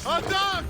Atak!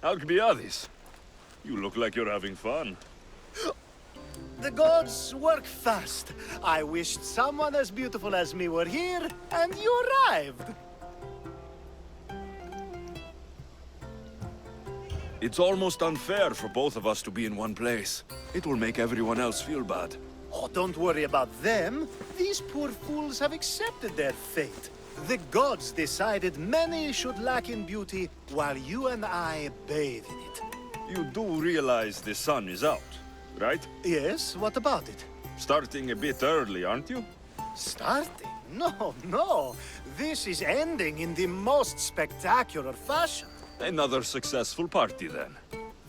Alcibiades, you look like you're having fun. The gods work fast. I wished someone as beautiful as me were here, and you arrived. It's almost unfair for both of us to be in one place. It will make everyone else feel bad. Oh, don't worry about them. These poor fools have accepted their fate. The gods decided many should lack in beauty, while you and I bathe in it. You do realize the sun is out, right? Yes, what about it? Starting a bit early, aren't you? Starting? No. This is ending in the most spectacular fashion. Another successful party, then.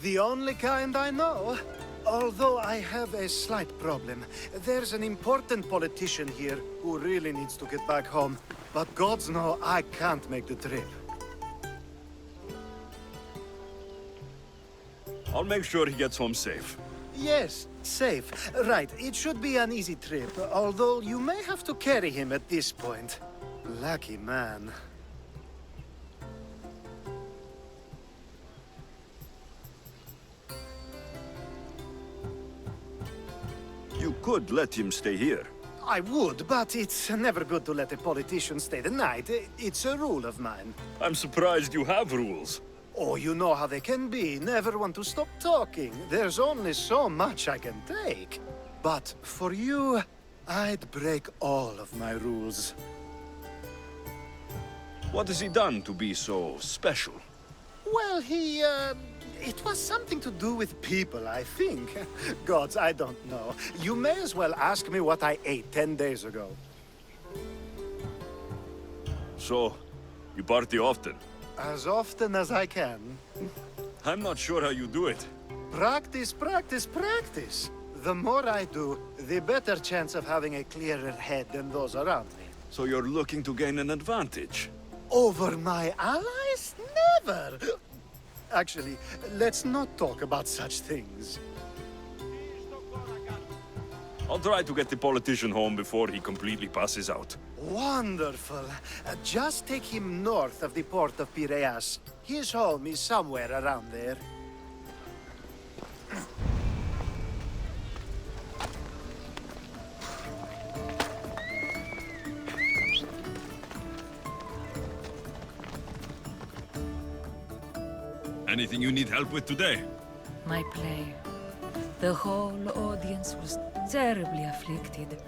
The only kind I know. Although I have a slight problem. There's an important politician here who really needs to get back home. But gods know I can't make the trip. I'll make sure he gets home safe. Yes, safe. Right, it should be an easy trip, although you may have to carry him at this point. Lucky man. You could let him stay here. I would, but it's never good to let a politician stay the night. It's a rule of mine. I'm surprised you have rules. Oh, you know how they can be. Never want to stop talking. There's only so much I can take. But for you, I'd break all of my rules. What has he done to be so special? Well, it was something to do with people, I think. Gods, I don't know. You may as well ask me what I ate 10 days ago. So, you party often? As often as I can. I'm not sure how you do it. Practice, practice, practice. The more I do, the better chance of having a clearer head than those around me. So you're looking to gain an advantage? Over my allies? Never! Actually, let's not talk about such things. I'll try to get the politician home before he completely passes out. Wonderful. Just take him north of the port of Piraeus. His home is somewhere around there. Anything you need help with today? My play. The whole audience was terribly afflicted.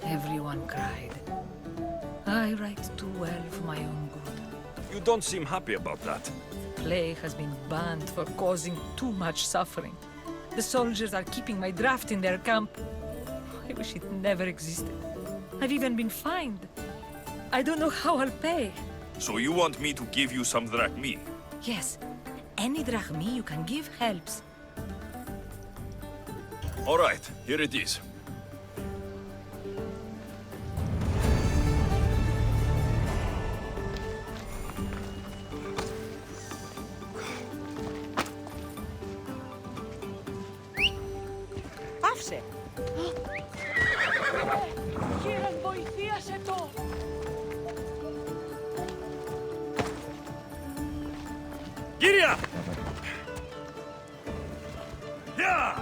Everyone cried. I write too well for my own good. You don't seem happy about that. The play has been banned for causing too much suffering. The soldiers are keeping my draft in their camp. I wish it never existed. I've even been fined. I don't know how I'll pay. So you want me to give you some drachmi? Yes, any drachmi you can give helps. All right, here it is. Άφησε! Κύριε, βοηθίασε το! Giria! Yeah!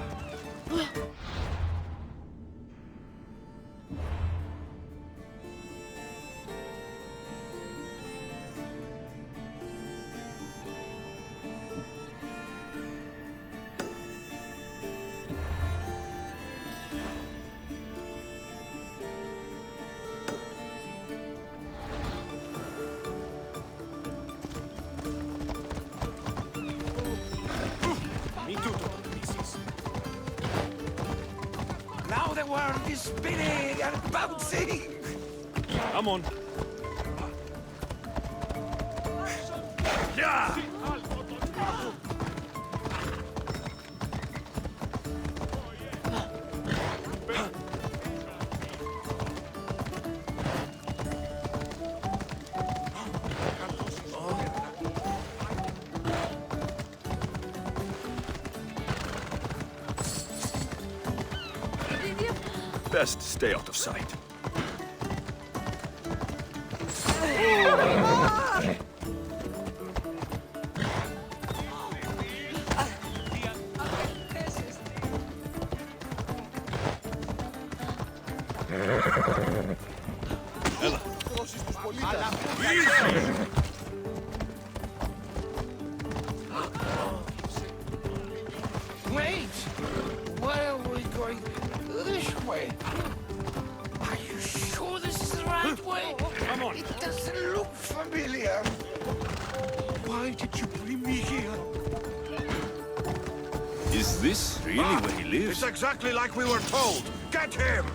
Now the world is spinning and bouncing! Come on. Yeah! Best stay out of sight. Wait! Why are we going this way? Are you sure this is the right way? Come on. It doesn't look familiar. Why did you bring me here? Is this really where he lives? It's exactly like we were told. Get him!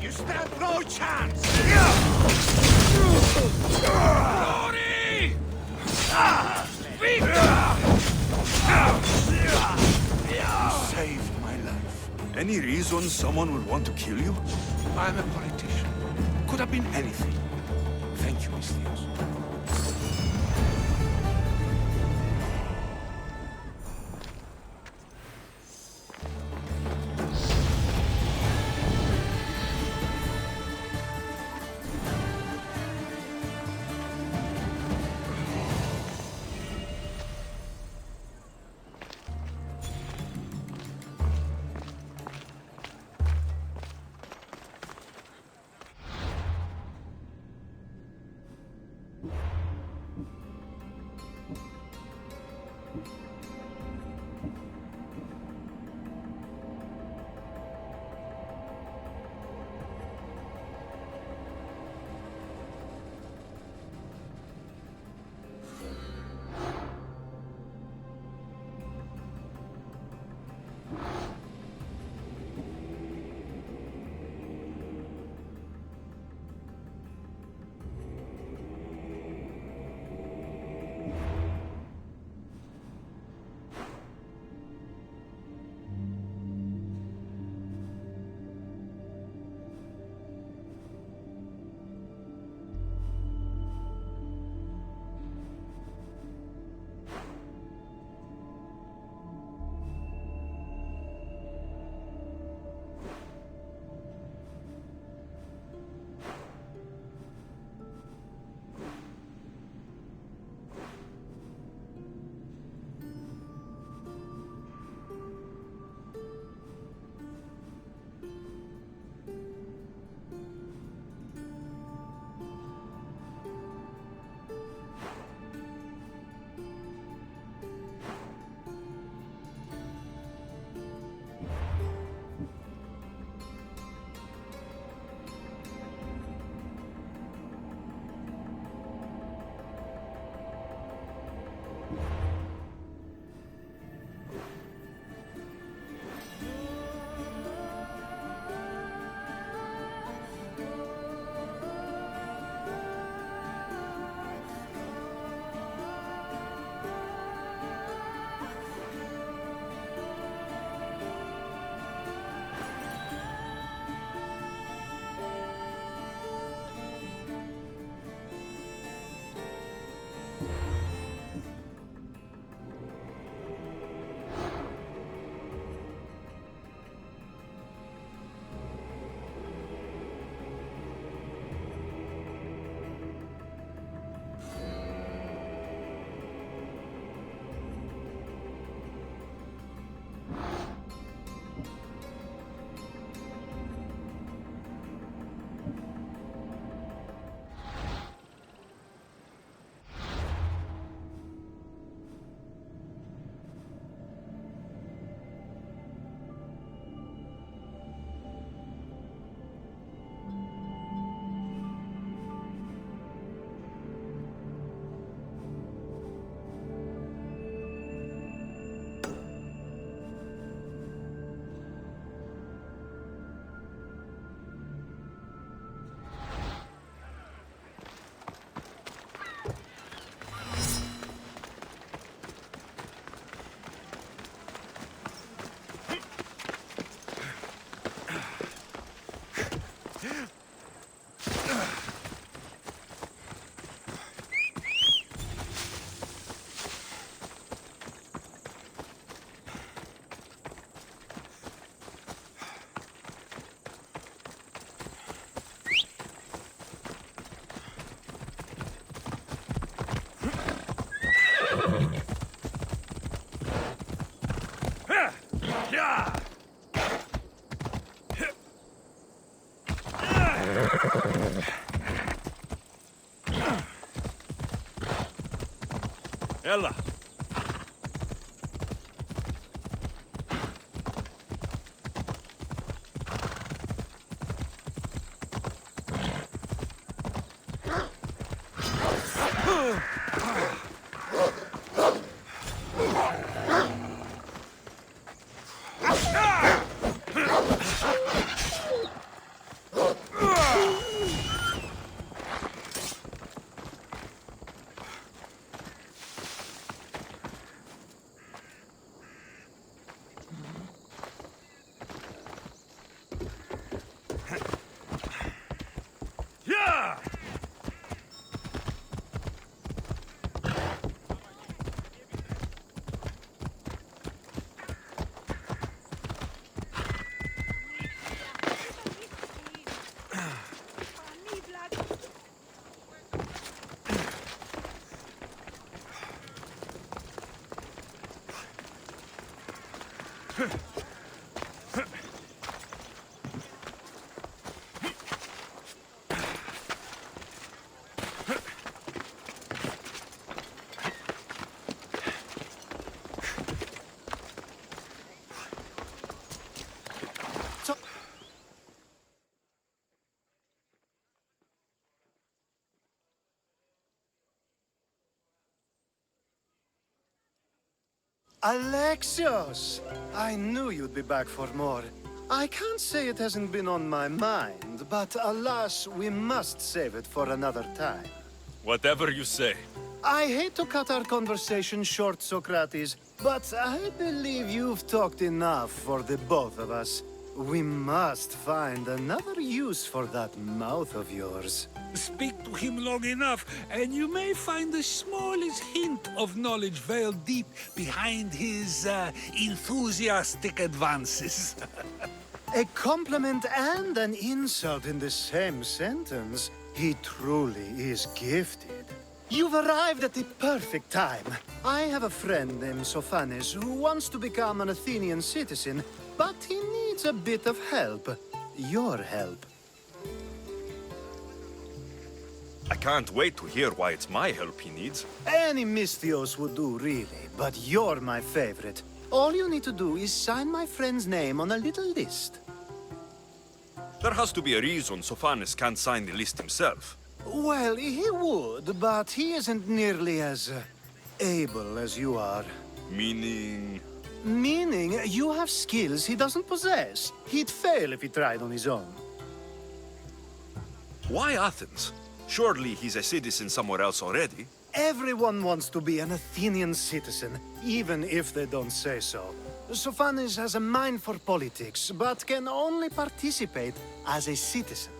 You stand no chance! Glory! Saved my life. Any reason someone would want to kill you? I'm a politician. Could have been anything. Thank you, Miss Theos. Ella. Alexios! I knew you'd be back for more. I can't say it hasn't been on my mind, but alas, we must save it for another time. Whatever you say. I hate to cut our conversation short, Socrates, but I believe you've talked enough for the both of us. We must find another use for that mouth of yours. Speak to him long enough, and you may find the smallest hint of knowledge veiled deep behind his enthusiastic advances. A compliment and an insult in the same sentence. He truly is gifted. You've arrived at the perfect time. I have a friend named Sophanes who wants to become an Athenian citizen, but he needs a bit of help. Your help. I can't wait to hear why it's my help he needs. Any Misthios would do, really, but you're my favorite. All you need to do is sign my friend's name on a little list. There has to be a reason Sophanes can't sign the list himself. Well, he would, but he isn't nearly as able as you are. Meaning... Meaning, you have skills he doesn't possess. He'd fail if he tried on his own. Why Athens? Surely he's a citizen somewhere else already. Everyone wants to be an Athenian citizen, even if they don't say so. Sophanes has a mind for politics, but can only participate as a citizen.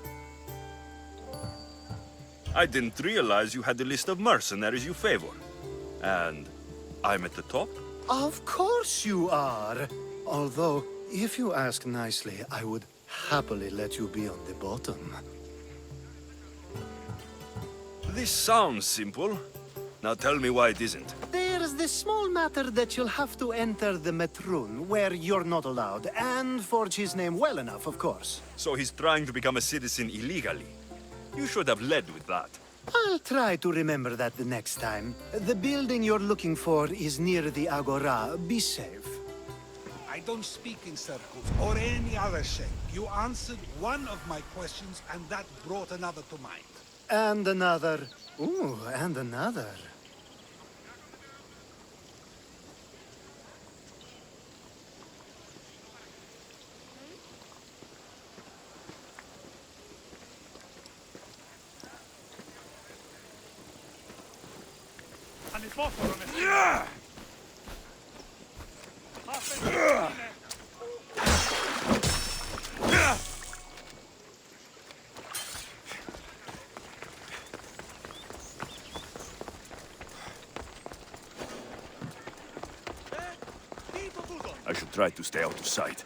I didn't realize you had a list of mercenaries you favor. And I'm at the top? Of course you are. Although, if you ask nicely, I would happily let you be on the bottom. This sounds simple. Now tell me why it isn't. There's the small matter that you'll have to enter the Metroon, where you're not allowed, and forge his name well enough, of course. So he's trying to become a citizen illegally. You should have led with that. I'll try to remember that the next time. The building you're looking for is near the Agora. Be safe. I don't speak in circles or any other shape. You answered one of my questions, and that brought another to mind. And another. Ooh, and another. I should try to stay out of sight.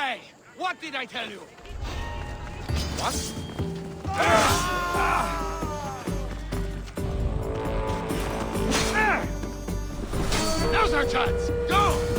Hey, what did I tell you? What? Now's our chance! Go!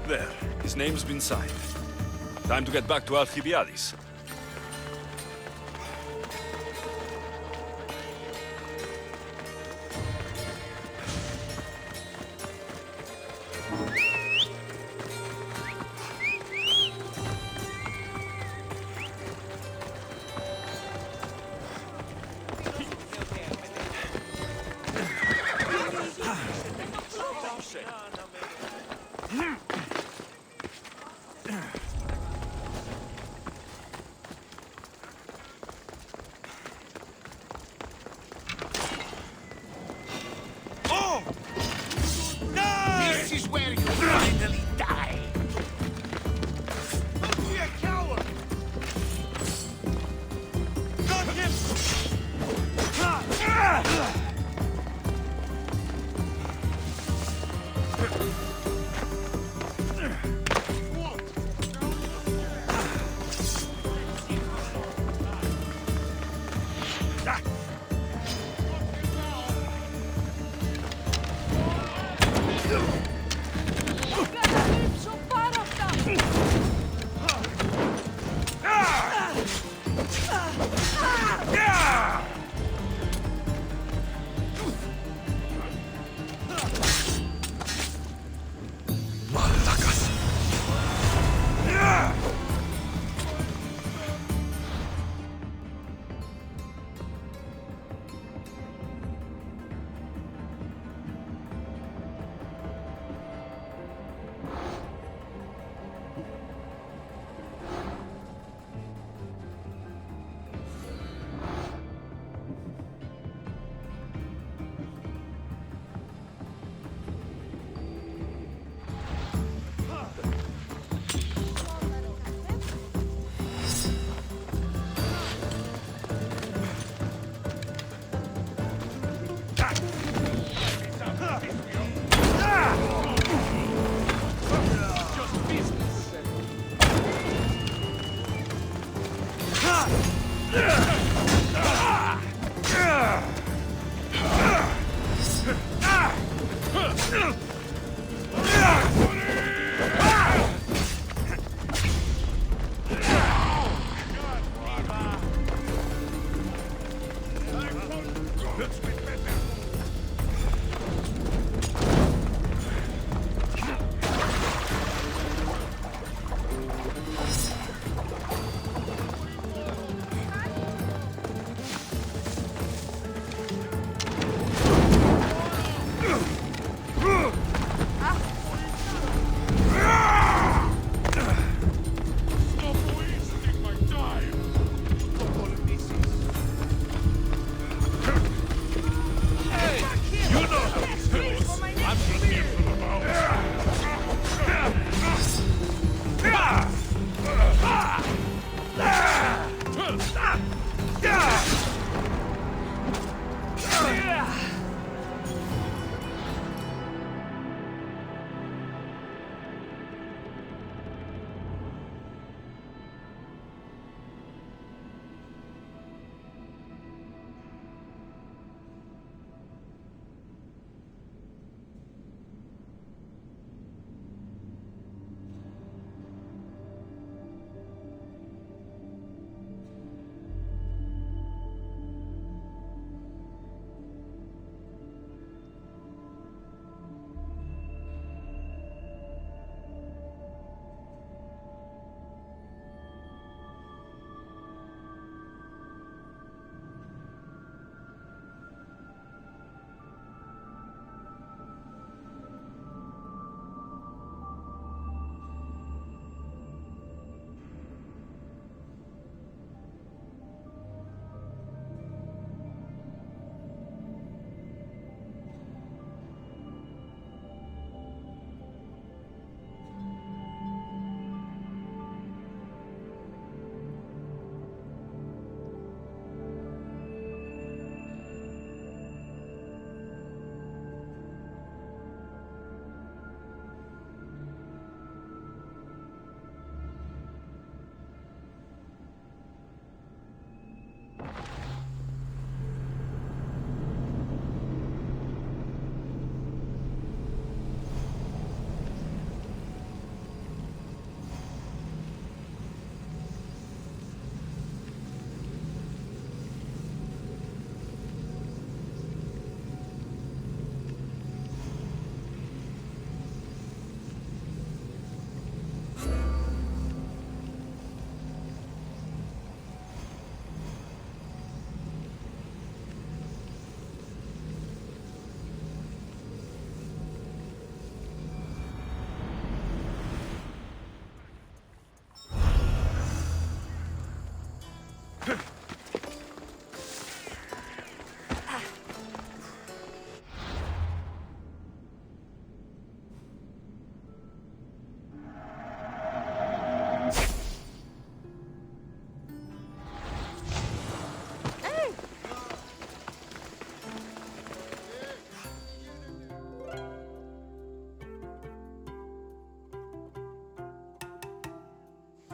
There, his name's been signed. Time to get back to Alcibiades.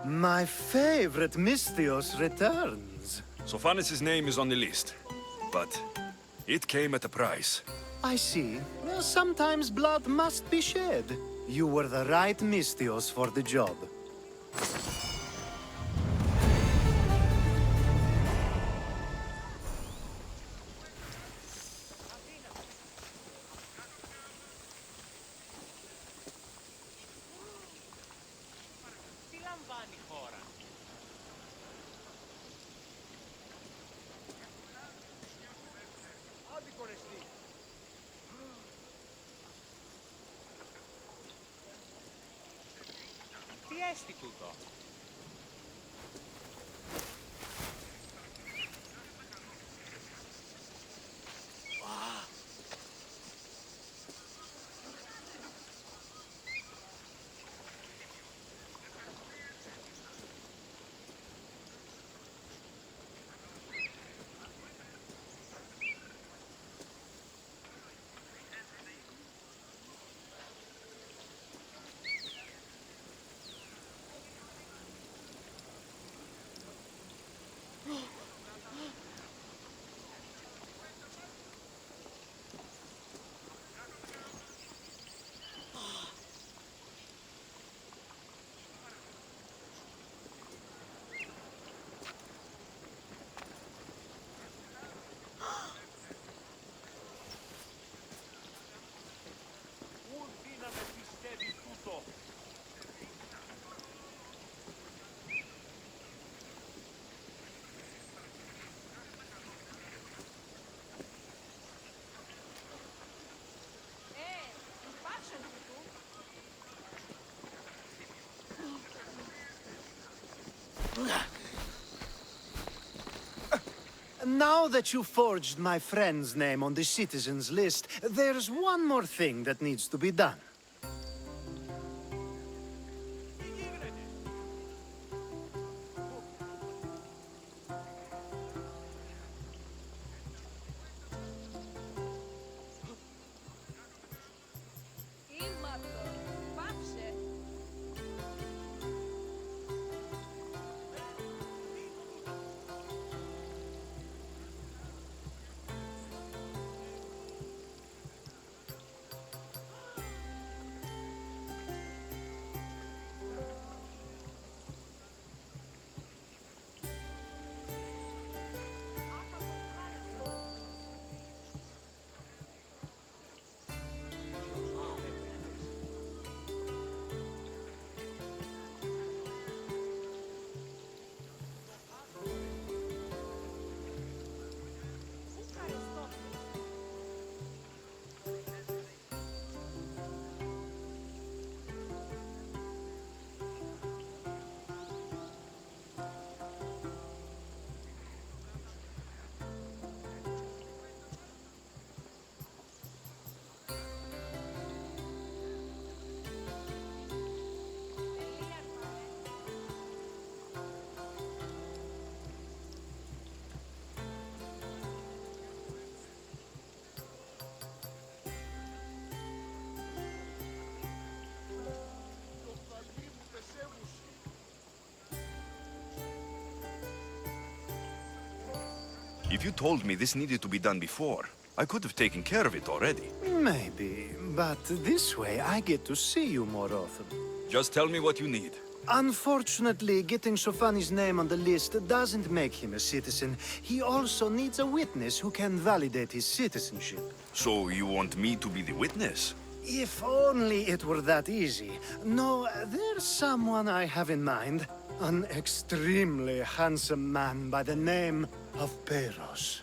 My favorite Mystios returns. Sophanis' name is on the list, but it came at a price. I see. Well, sometimes blood must be shed. You were the right Mystios for the job. Τι έστι τούτο? Now that you forged my friend's name on the citizens list, there's one more thing that needs to be done. If you told me this needed to be done before, I could have taken care of it already. Maybe, but this way I get to see you more often. Just tell me what you need. Unfortunately, getting Sofani's name on the list doesn't make him a citizen. He also needs a witness who can validate his citizenship. So you want me to be the witness? If only it were that easy. No, there's someone I have in mind. An extremely handsome man by the name of Peros.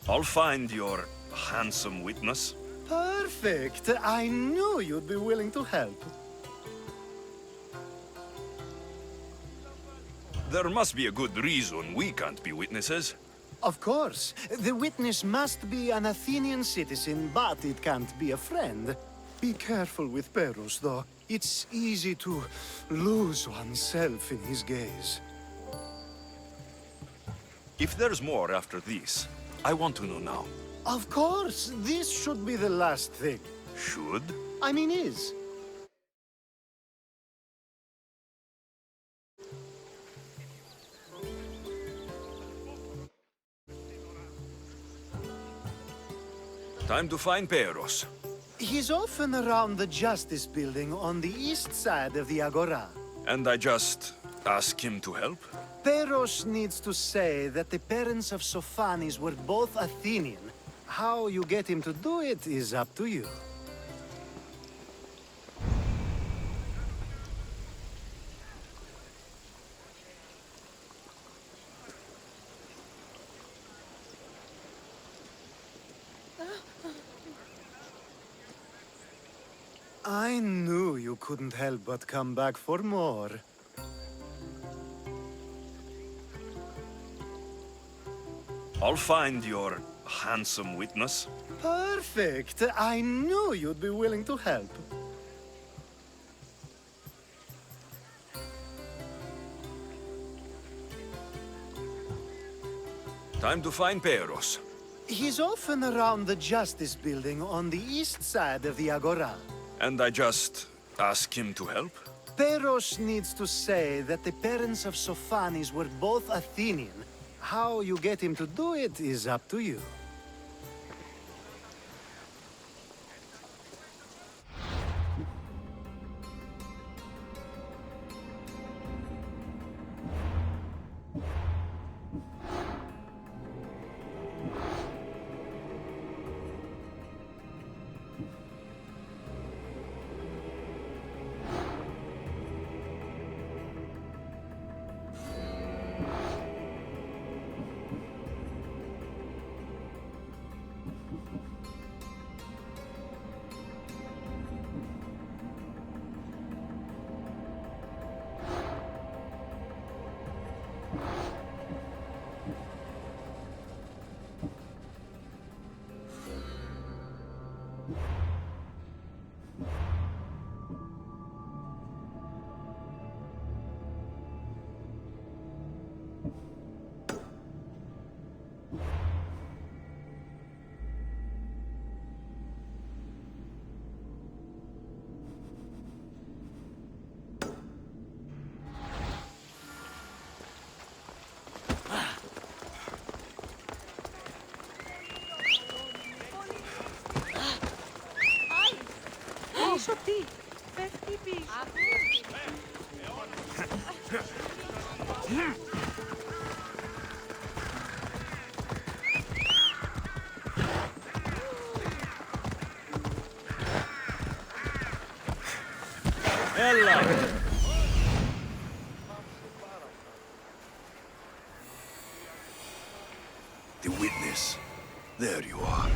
I'll find your handsome witness. Perfect! I knew you'd be willing to help. There must be a good reason we can't be witnesses. Of course. The witness must be an Athenian citizen, but it can't be a friend. Be careful with Peros, though. It's easy to lose oneself in his gaze. If there's more after this, I want to know now. Of course! This should be the last thing. Should? I mean, is. Time to find Peros. He's often around the Justice Building on the east side of the Agora. And I just ask him to help? Peros needs to say that the parents of Sophanis were both Athenian. How you get him to do it is up to you. I knew you couldn't help but come back for more. I'll find your handsome witness. Perfect! I knew you'd be willing to help. Time to find Peros. He's often around the Justice Building on the east side of the Agora. And I just ask him to help? Peros needs to say that the parents of Sophanis were both Athenian. How you get him to do it is up to you. πίσω τι. Πέφτει πίσω. Ella! The witness. There you are.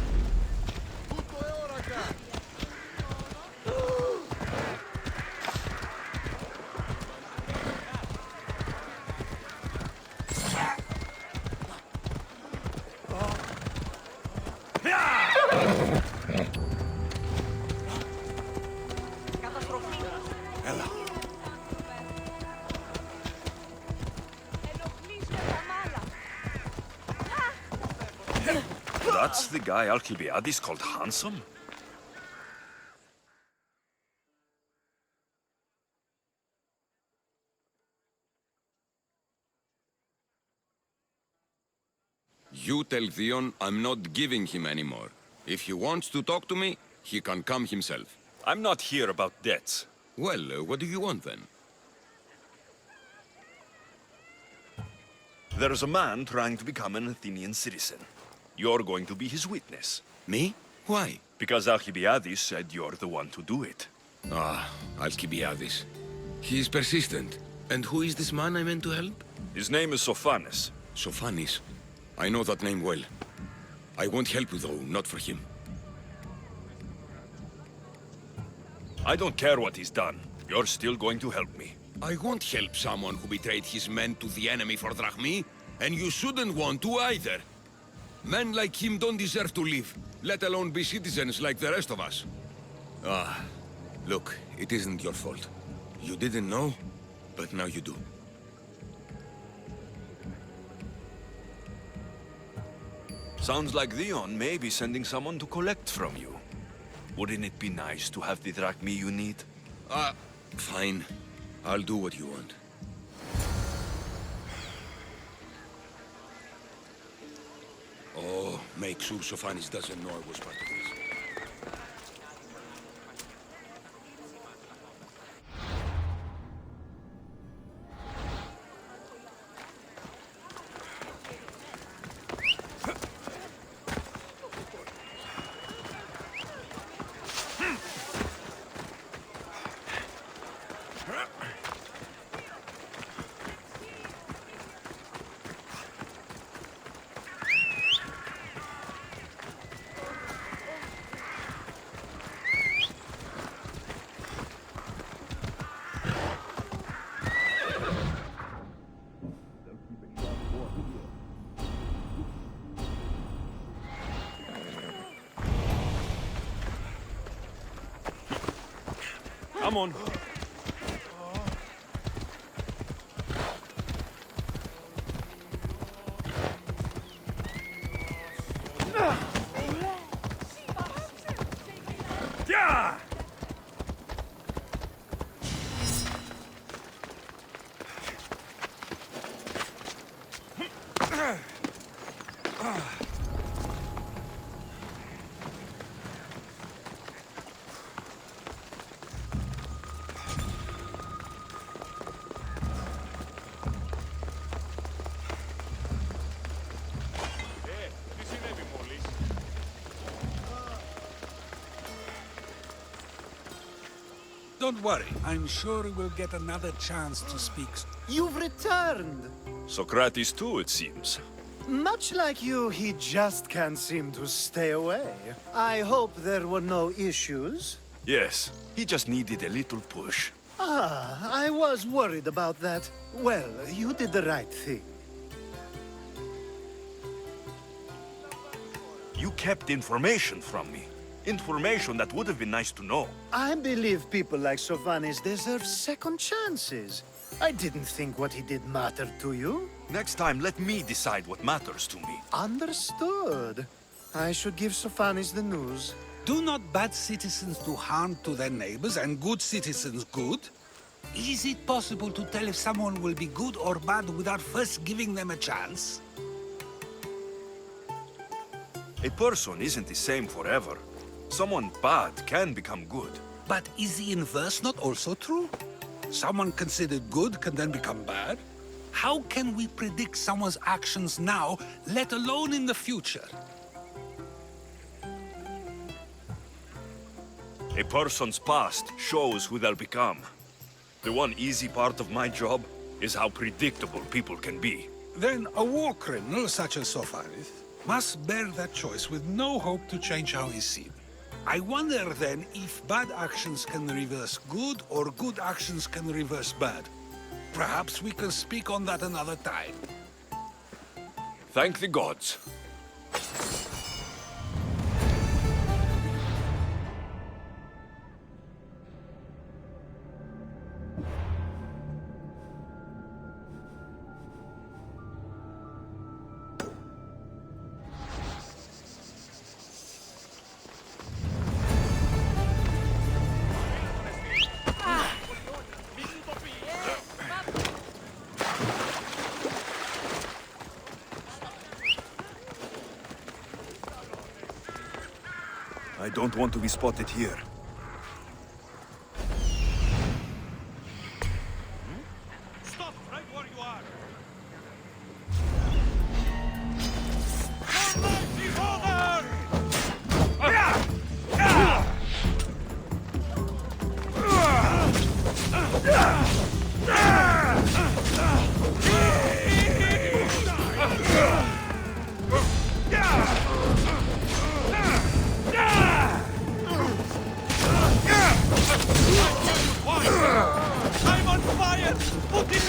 Ella. That's the guy Alcibiades called handsome? You tell Theon I'm not giving him anymore. If he wants to talk to me, he can come himself. I'm not here about debts. Well, what do you want then? There's a man trying to become an Athenian citizen. You're going to be his witness. Me? Why? Because Alcibiades said you're the one to do it. Ah, Alcibiades. He is persistent. And who is this man I meant to help? His name is Sophanes. Sophanis. I know that name well. I won't help you though, not for him. I don't care what he's done. You're still going to help me. I won't help someone who betrayed his men to the enemy for drachmi, and you shouldn't want to either. Men like him don't deserve to live, let alone be citizens like the rest of us. Ah, look, it isn't your fault. You didn't know, but now you do. Sounds like Theon may be sending someone to collect from you. Wouldn't it be nice to have the drachmi you need? Fine. I'll do what you want. Oh, make sure Sophanis doesn't know I was part of this. Come on. Yeah! Don't worry, I'm sure we'll get another chance to speak. You've returned! Socrates too, it seems. Much like you, he just can't seem to stay away. I hope there were no issues. Yes, he just needed a little push. Ah, I was worried about that. Well, you did the right thing. You kept information from me. Information that would have been nice to know. I believe people like Sophanis deserve second chances. I didn't think what he did mattered to you. Next time, let me decide what matters to me. Understood. I should give Sophanis the news. Do not bad citizens do harm to their neighbors and good citizens good? Is it possible to tell if someone will be good or bad without first giving them a chance? A person isn't the same forever. Someone bad can become good. But is the inverse not also true? Someone considered good can then become bad? How can we predict someone's actions now, let alone in the future? A person's past shows who they'll become. The one easy part of my job is how predictable people can be. Then a war criminal such as Sofaris must bear that choice with no hope to change how he's seen. I wonder then if bad actions can reverse good or good actions can reverse bad. Perhaps we can speak on that another time. Thank the gods. I don't want to be spotted here. Stop right where you are! I'm on fire! Put it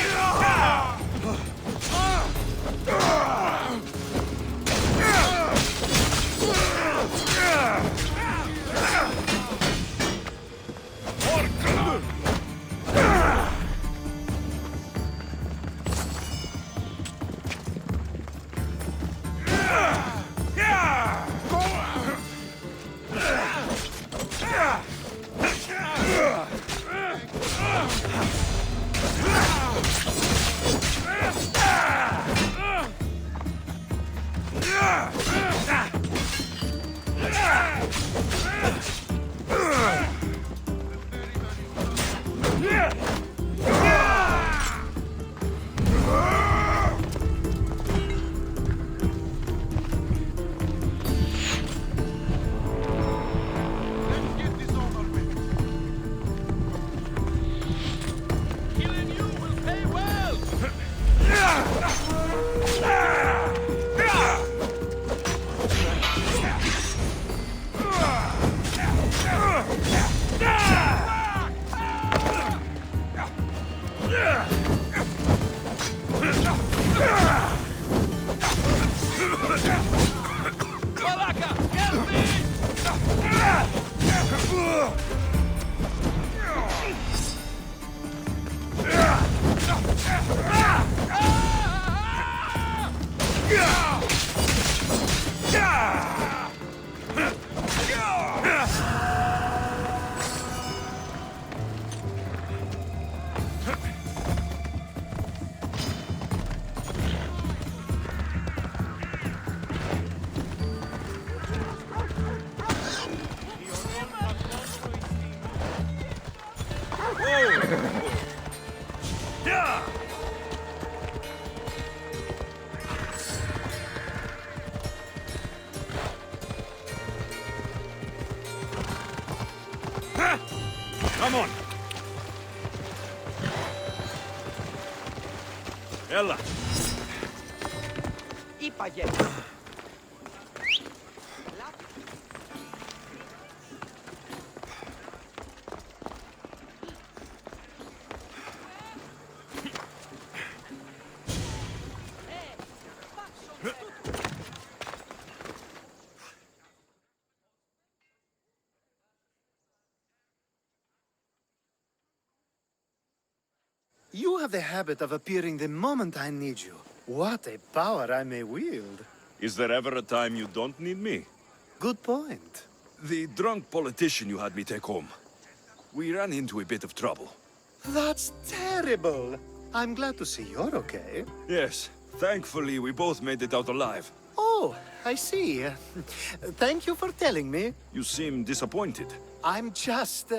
Come on. Ella. You have the habit of appearing the moment I need you. What a power I may wield. Is there ever a time you don't need me? Good point. The drunk politician you had me take home. We ran into a bit of trouble. That's terrible. I'm glad to see you're okay. Yes, thankfully we both made it out alive. Oh, I see. Thank you for telling me. You seem disappointed. I'm just...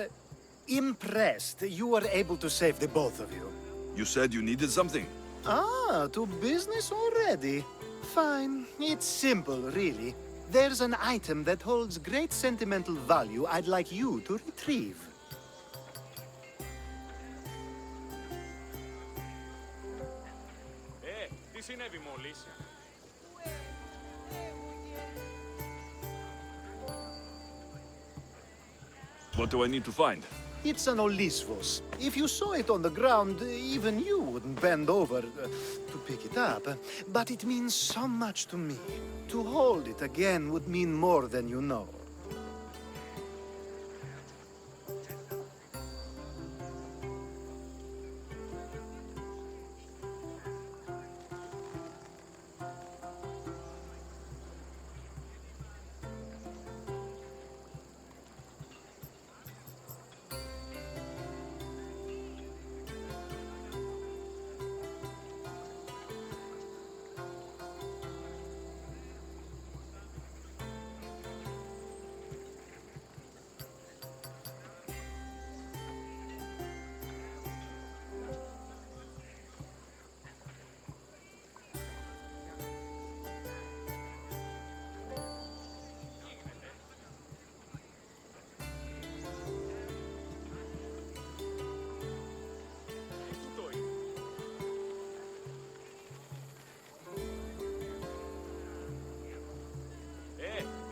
impressed you were able to save the both of you. You said you needed something. Ah, to business already? Fine. It's simple, really. There's an item that holds great sentimental value I'd like you to retrieve. Τι συνέβη μόλις? What do I need to find? It's an Olisvos. If you saw it on the ground, even you wouldn't bend over to pick it up. But it means so much to me. To hold it again would mean more than you know.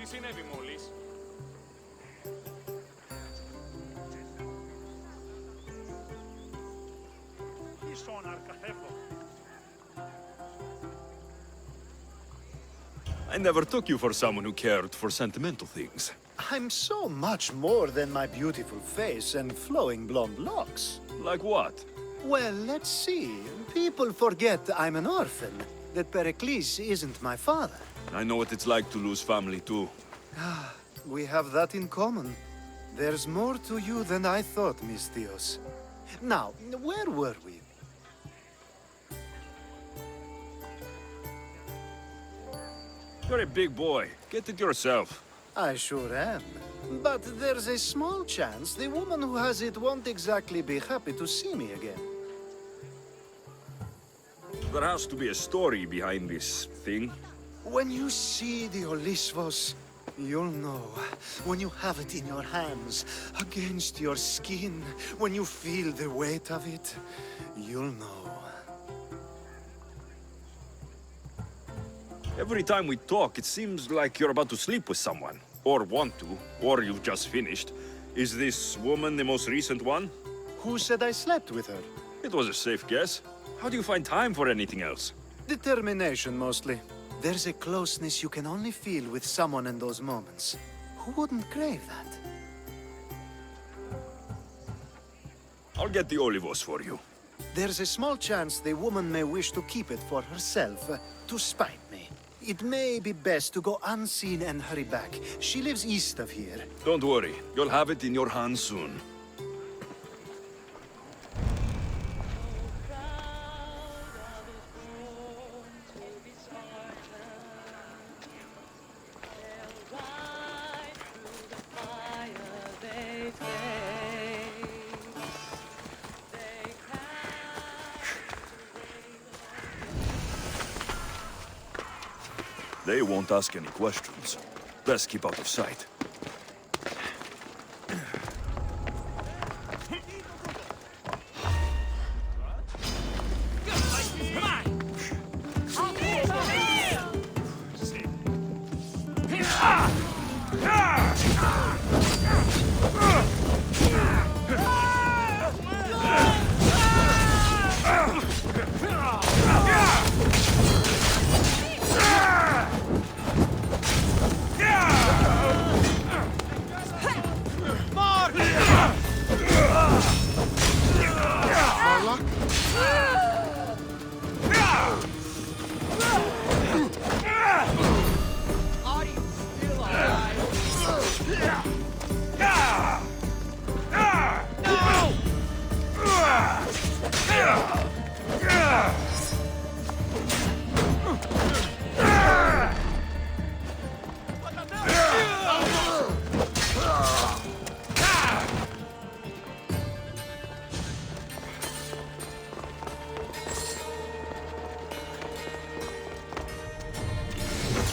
Τι συνέβη μόλις? I never took you for someone who cared for sentimental things. I'm so much more than my beautiful face and flowing blonde locks. Like what? Well, let's see. People forget I'm an orphan, that Pericles isn't my father. I know what it's like to lose family too. We have that in common. There's more to you than I thought, Miss Theos. Now, where were we? You're a big boy. Get it yourself. I sure am. But there's a small chance the woman who has it won't exactly be happy to see me again. There has to be a story behind this thing. When you see the Olisvos, you'll know. When you have it in your hands, against your skin, when you feel the weight of it, you'll know. Every time we talk, it seems like you're about to sleep with someone. Or want to, or you've just finished. Is this woman the most recent one? Who said I slept with her? It was a safe guess. How do you find time for anything else? Determination, mostly. There's a closeness you can only feel with someone in those moments. Who wouldn't crave that? I'll get the olivos for you. There's a small chance the woman may wish to keep it for herself, to spite me. It may be best to go unseen and hurry back. She lives east of here. Don't worry, you'll have it in your hands soon. They won't ask any questions. Best keep out of sight.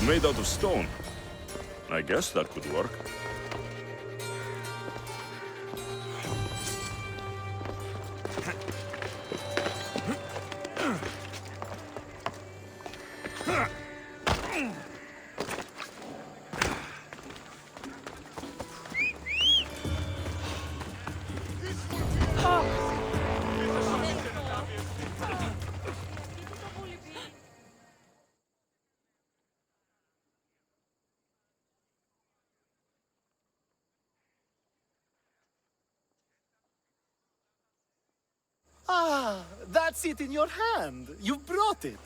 Made out of stone. I guess that could work. Ah, that's it in your hand. You brought it.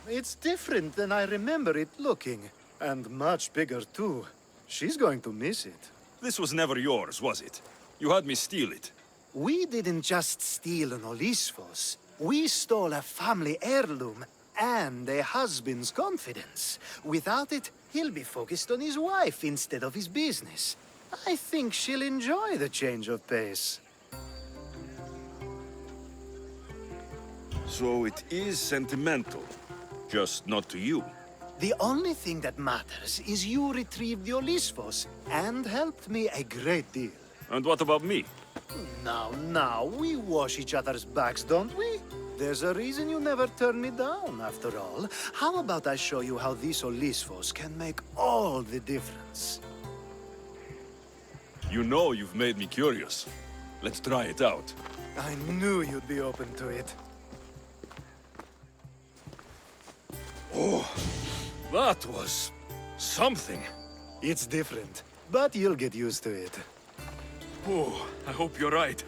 It's different than I remember it looking. And much bigger, too. She's going to miss it. This was never yours, was it? You had me steal it. We didn't just steal an Olisfos. We stole a family heirloom and a husband's confidence. Without it, he'll be focused on his wife instead of his business. I think she'll enjoy the change of pace. So it is sentimental. Just not to you. The only thing that matters is you retrieved the Olisfos and helped me a great deal. And what about me? Now, we wash each other's backs, don't we? There's a reason you never turn me down, after all. How about I show you how these Olisfos can make all the difference? You know you've made me curious. Let's try it out. I knew you'd be open to it. Oh, that was something. It's different, but you'll get used to it. Oh, I hope you're right.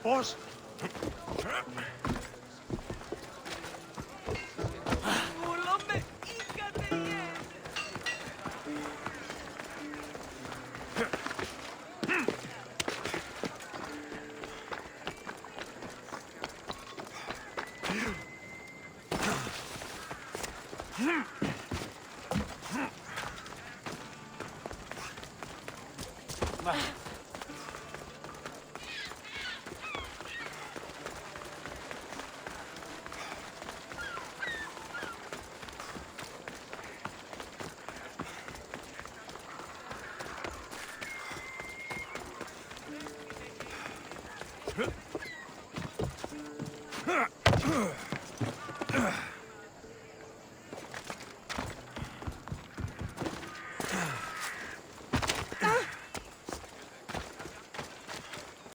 Boss?